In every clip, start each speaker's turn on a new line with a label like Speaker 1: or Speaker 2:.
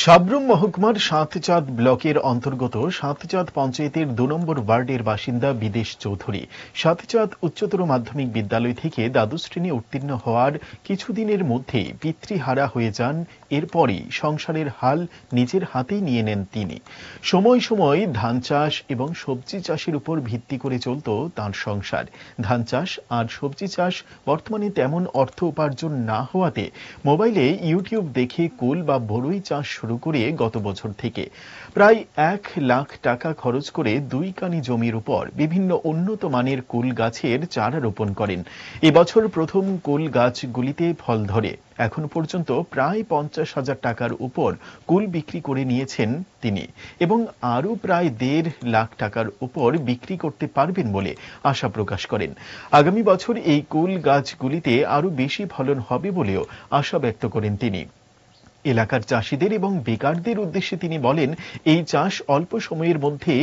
Speaker 1: সাব্রুম মহকুমার সাতচাঁদ ব্লকের অন্তর্গত সাতচাঁদ পঞ্চায়েতের ২ নম্বর ওয়ার্ডের বাসিন্দা বিদেশ চৌধুরী সাতচাঁদ উচ্চতর মাধ্যমিক বিদ্যালয় থেকে দ্বাদশ শ্রেণী উত্তীর্ণ হওয়ার কিছুদিনের মধ্যেই পিতৃহারা হয়ে যান। এরপরই সংসারের হাল নিজের হাতেই নিয়ে নেন তিনি। সময় সময় ধান চাষ এবং সবজি চাষের উপর ভিত্তি করে চলত তাঁর সংসার। ধান চাষ আর সবজি চাষ বর্তমানে তেমন অর্থ উপার্জন না হওয়াতে মোবাইলে ইউটিউব দেখে কুল বা বড়ই চাষ শুরু করে গত বছর থেকে প্রায় ১ লাখ টাকা খরচ করে ২ কানি জমির উপর বিভিন্ন উন্নত মানের কুল গাছের চারা রোপণ করেন। এবছর প্রথম কুল গাছগুলিতে ফল ধরে এখন পর্যন্ত প্রায় ৫০,০০০ টাকার উপর কুল বিক্রি করে নিয়েছেন তিনি এবং আরও প্রায় ১.৫ লাখ টাকার উপর বিক্রি করতে পারবেন বলে আশা প্রকাশ করেন। আগামী বছর এই কুল গাছগুলিতে আরও বেশি ফলন হবে বলেও আশা ব্যক্ত করেন তিনি। এলাকার চাষিদের এবং বেকারদের উদ্দেশ্যে তিনি বলেন, এই চাষ অল্প সময়ের মধ্যে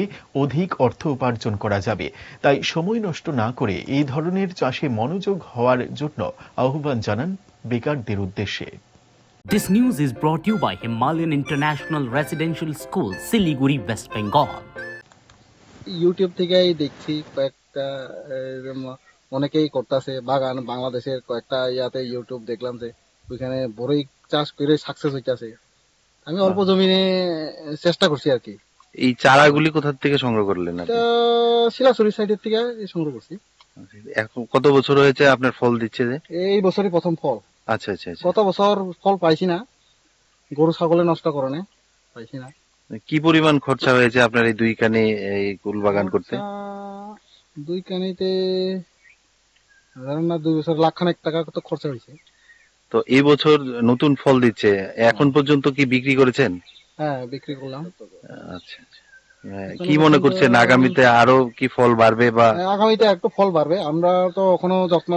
Speaker 1: অধিক অর্থ উপার্জন করা যাবে, তাই সময় নষ্ট না করে এই ধরনের চাষে মনোযোগ হওয়ার জন্য আহ্বান জানান বেকারদের উদ্দেশ্যে।
Speaker 2: This news is brought to you by Himalayan International Residential School, Siliguri, West Bengal.
Speaker 3: YouTube থেকেই দেখছি কয়েকটা অনেকেই করতেছে বাগান, বাংলাদেশের কয়েকটা ইয়াতে ইউটিউব দেখলাম যে ওইখানে বড়ই চাষ করে সাকসেস হইতেছে। আমি অল্প জমিনে চেষ্টা করছি আর কি।
Speaker 4: এই চারাগুলি কোথা থেকে সংগ্রহ করলেন?
Speaker 3: শিলাচুরি সাইডের থেকে সংগ্রহ করছি।
Speaker 4: এখন কত বছর হয়েছে আপনার ফল দিচ্ছে? যে
Speaker 3: এই বছরই প্রথম ফল।
Speaker 4: আচ্ছা আচ্ছা আচ্ছা।
Speaker 3: গত বছর ফল পাইছি না, গরু ছাগলে নষ্ট করে না, পাইছি না।
Speaker 4: কি পরিমাণ খরচা হয়েছে আপনার এই ২ কানি এই কুল বাগান করতে?
Speaker 3: ২ কানিতে ধরেন না ২ বছর লাখখানেক টাকা কত খরচা হয়েছে।
Speaker 4: তো এই বছর নতুন ফল দিচ্ছে, এখন পর্যন্ত কি বিক্রি করেছেন?
Speaker 3: হ্যাঁ, বিক্রি করলাম।
Speaker 4: আচ্ছা আচ্ছা। কি মনে করছেন আগামীতে আরো কি ফল বাড়বে? বা
Speaker 3: আগামীতে একটু ফল বাড়বে, আমরা তো এখনো যত্ন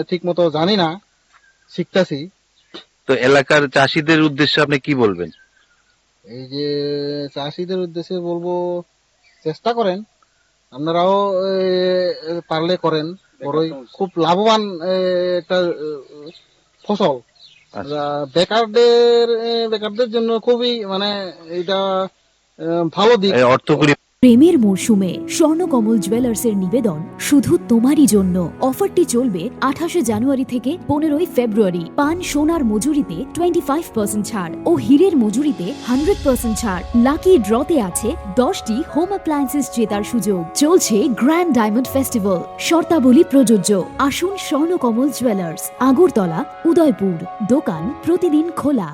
Speaker 3: ঠিক মতো জানি না, শিখতেছি।
Speaker 4: তো এলাকার চাষিদের উদ্দেশ্যে আপনি কি বলবেন?
Speaker 3: এই যে চাষিদের উদ্দেশ্যে বলবো, চেষ্টা করেন আপনারাও, পারলে করেন। বড়ই খুব লাভবান একটা ফসল। বেকারদের জন্য খুবই মানে এটা ভালো দিক।
Speaker 4: অর্থকরী
Speaker 5: প্রেমের মরশুমে স্বর্ণকমল জুয়েলার্সের নিবেদন শুধু তোমারই জন্য। অফারটি চলবে ২৮শে জানুয়ারি থেকে ১৫ই ফেব্রুয়ারি। পান সোনার মজুরিতে 25% ছাড় ও হীরের মজুরিতে 100% ছাড়। লাকি ড্রতে আছে 10টি হোম অ্যাপ্লায়েন্সেস জেতার সুযোগ। চলছে গ্র্যান্ড ডায়মন্ড ফেস্টিভ্যাল, শর্তাবলী প্রযোজ্য। আসুন স্বর্ণকমল জুয়েলার্স, আগরতলা, উদয়পুর। দোকান প্রতিদিন খোলা।